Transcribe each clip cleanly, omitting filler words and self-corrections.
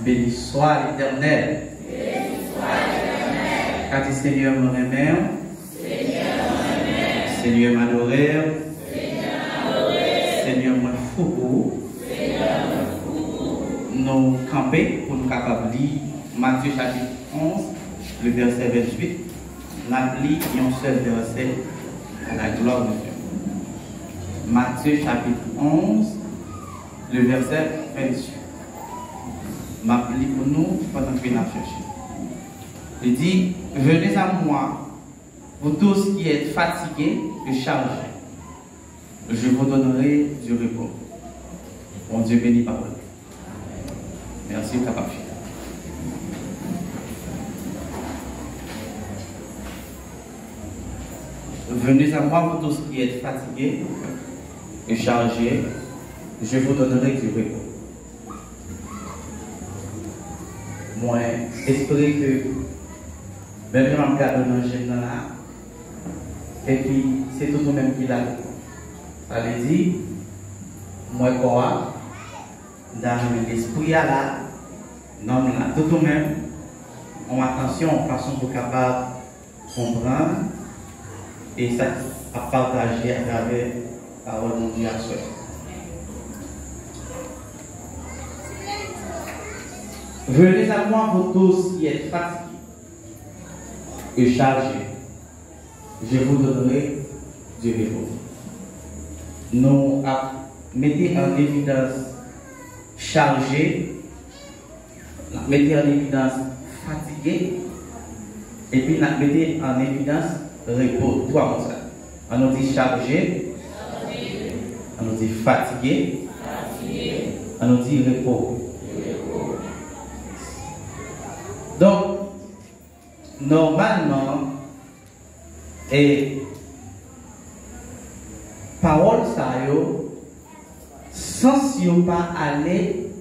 Béni soit l'Éternel. Car le Seigneur me remet, Seigneur m'adorer, Seigneur me fou, nous camper pour nous capables de lire Matthieu chapitre 11, le verset 28. Nous lisons un seul verset à la gloire de Dieu. Matthieu chapitre 11, le verset 28. Je lis pour nous pendant que nous cherchons. Il dit, venez à moi, vous tous qui êtes fatigués et chargés. Je vous donnerai du repos. Mon Dieu béni parole. Merci, capable. Venez à moi, vous tous qui êtes fatigués et chargés. Je vous donnerai du repos. Moi, j'espère que même si on regarde dans le gène là, et puis c'est tout le même qui l'a. Ça veut dire, moi, quoi, dans l'esprit là, non, là, tout le même, on attention, façon pour capable comprendre et ça à partager à travers la parole de Dieu à soi. Venez à moi, vous tous qui êtes fatigués et chargés, je vous donnerai du repos. Nous mettez en évidence chargé, mettez en évidence fatigué, et puis mettez en évidence repos. Trois mots ça. On nous dit chargé, on nous dit fatigué, on nous dit repos. Donc, normalement, et parole ça yo, sans yo pas aller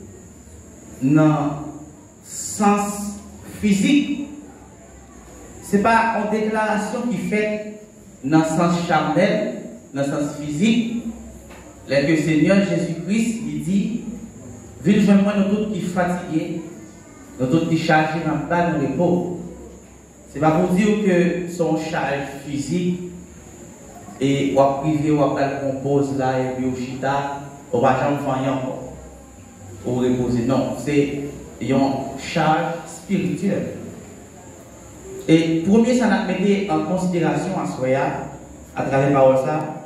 dans sens physique, c'est pas une déclaration qui fait dans le sens charnel, dans le sens physique. Le Seigneur Jésus-Christ, il dit, venez moi nous tous qui fatigués, nous tous qui chargés dans le plan de repos. C'est pas pour dire que son charge physique et ou à privé ou à compose là et puis au chita, on va jamais faire encore pour reposer. Non, c'est une charge spirituelle. Et premier, ça nous mettre en considération à Soya, à travers parole ça,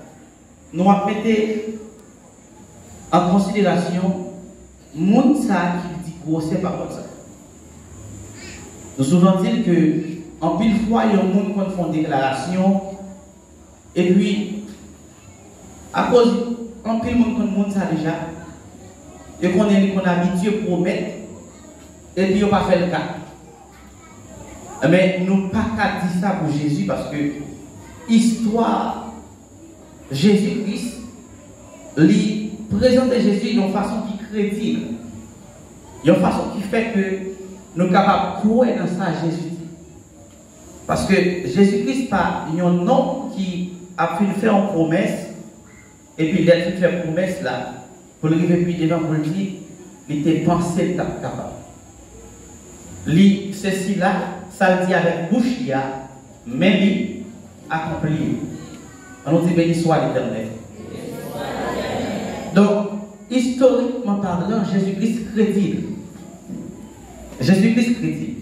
nous mettons en considération le monde qui dit gros c'est parole ça. Nous souvent dire que en pile fois, il y a un monde qui font une déclaration, et puis, à cause en pile monde ça déjà, et qu'on est habitué à promettre, et puis on n'a pas fait le cas. Mais nous pas qu'à dire ça pour Jésus parce que l'histoire Jésus-Christ lui présente Jésus d'une façon qui est crédible, d'une façon qui fait que nous sommes capables de croire dans ça Jésus. Parce que Jésus-Christ pas un nom qui a fait faire une promesse et puis il a fait faire une promesse là pour le arriver puis devant pour le dire il était pensé capable. Ceci là ça le dit avec bouche, mais lui accompli. On nous dit béni soit l'Éternel. Donc, historiquement parlant, Jésus-Christ crédible. Jésus-Christ crédible.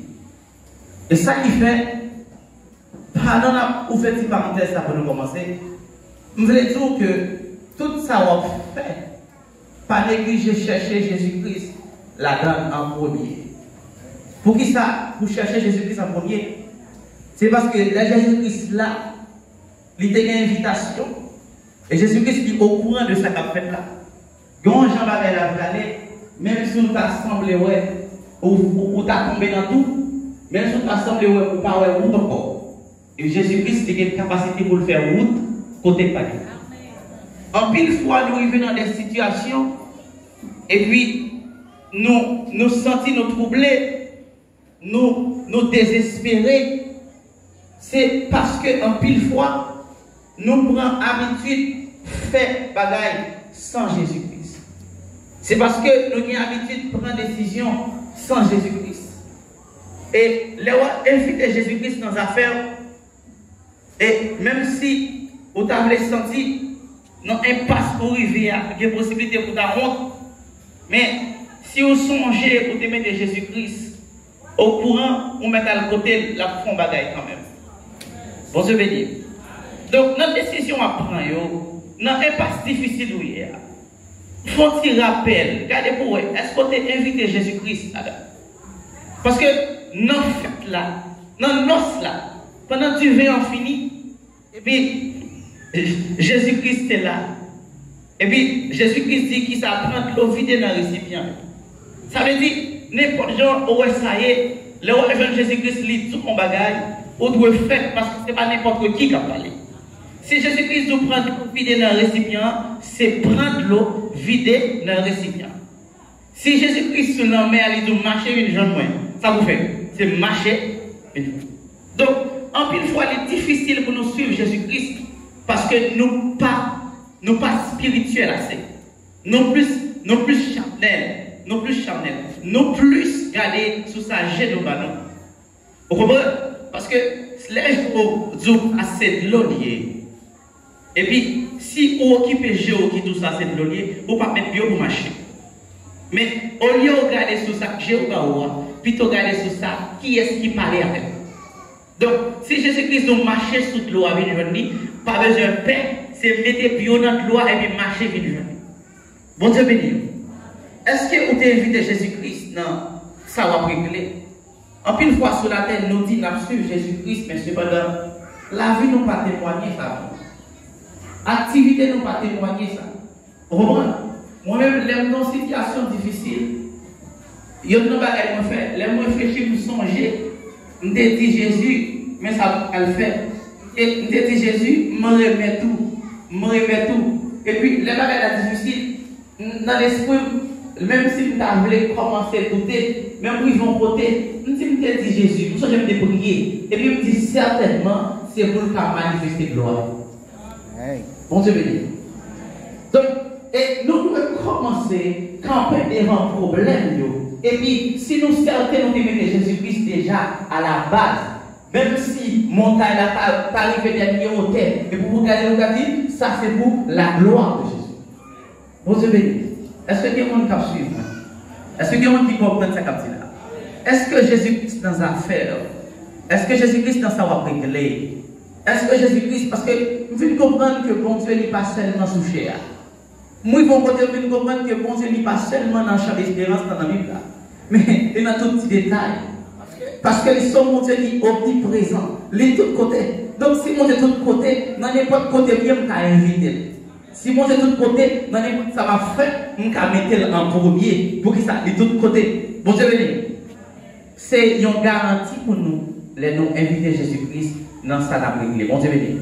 Et ça qui fait, pendant la ouverture parenthèse pour nous commencer, je voulais dire que tout ça on fait, pas négliger chercher Jésus-Christ là-dedans en premier. Pour qui ça, pour chercher Jésus-Christ en premier? C'est parce que Jésus-Christ là, il était une invitation. Et Jésus-Christ est au courant de ça qu'a fait là. Quand Jean va aller, même si on t'a semblé, ouais, ou t'as tombé dans tout, même si on t'a semblé, ouais, ou pas, ouais, route encore. Et Jésus-Christ a une capacité pour le faire route, côté pas. En pile fois, nous arrivons dans des situations, et puis, nous sentons nous troublés, nous désespérer, c'est parce que en pile fois, nous prenons habitude de faire bagaille sans Jésus-Christ. C'est parce que nous avons l'habitude de prendre des décisions sans Jésus-Christ. Et les inviter Jésus-Christ dans les affaires, et même si vous avez senti non impasse pour arriver à des possibilités pour ta honte, mais si vous songez pour te mettre Jésus-Christ au courant, vous mettez à côté la fond bagaille quand même. Bon Dieu béni. Donc notre décision à prendre, non impasse difficile où il y a. Faut-il rappel, regardez pour vous, est-ce que tu as invité Jésus-Christ là-dedans? Parce que dans la fête là, dans le noce là, pendant que tu veux en finir, et puis Jésus-Christ est là. Et puis Jésus-Christ dit qu'il s'apprend de l'eau vide dans le récipient. Ça veut dire, n'importe gens, ça y est, le jeune Jésus-Christ lit tout mon bagage, on doit faire parce que ce n'est pas n'importe qui a parlé. Si Jésus-Christ nous prend de l'eau vide dans le récipient, c'est prendre l'eau vide dans le récipient. Si Jésus-Christ nous met à lui marcher une jambe, ça vous fait, c'est marcher une jambe. Donc, en pile fois, il est difficile pour nous suivre Jésus-Christ parce que nous pas spirituels assez. Nous plus charnels. Nous plus garder sous sa gêne au ballon. Vous comprenez? Parce que les gens assez de l'eau lié. Et puis, si vous occupez Géo qui tout ça, c'est de l'eau lié, vous ne pouvez pas mettre bio pour marcher. Mais au lieu de regarder sur ça, Géo plutôt regarder sur ça, qui est-ce qui parlait avec vous? Donc, si Jésus-Christ nous marche sous l'eau avec nous, pas besoin de paix, c'est mettre bio dans l'eau et puis marcher avec nous. Bon Dieu béni. Est-ce que vous avez invité Jésus-Christ? Non, ça va régler. En pile fois sur la terre, nous dit nous suivons Jésus-Christ, mais cependant, la vie nous pas témoigner ça. Activité nous pas témoigner ça. Moi-même, j'aime dans une situation difficile. Il y a une bagage que je fais. J'aime réfléchir pour songer. Je dis Jésus, mais ça va le faire. Et je dis Jésus, je me remets tout. Et puis, les bagages difficiles, dans l'esprit, même si vous voulez commencer à douter, même si ils vont voter, je dis Jésus, je vais prier. Et puis, je dis certainement, c'est pour le cas manifester gloire. Bon Dieu béni. Donc, et nous devons commencer quand on a un problème. Et puis, si nous certains nous mettons Jésus-Christ déjà à la base, même si montagne est arrivé dernier hôtel, et pour vous regarder, nous avons dit, ça c'est pour la gloire de Jésus. Bon Dieu béni. Est-ce que quelqu'un qui suit? Est-ce que quelqu'un qui comprend ça comme ça? Est-ce que Jésus-Christ dans affaire? Est-ce que Jésus-Christ dans sa va régler? Est-ce que Jésus-Christ, parce que nous devons comprendre que bon Dieu n'est pas seulement sous chair. Nous devons comprendre que bon Dieu n'est pas seulement dans le champ d'espérance dans la Bible, mais il y a tout petit détail. Parce que les sommes, mon Dieu, qui omniprésent, les tous côtés. Donc, si mon Dieu de tous côtés, dans n'importe côté, bien, je vais inviter. Si mon Dieu de tous côtés, dans n'importe ça va faire, je vais mettre en premier pour que ça, de tous côtés. Bon Dieu, c'est une garantie pour nous, les nous inviter Jésus-Christ dans sa réglée. Bon Dieu, béni.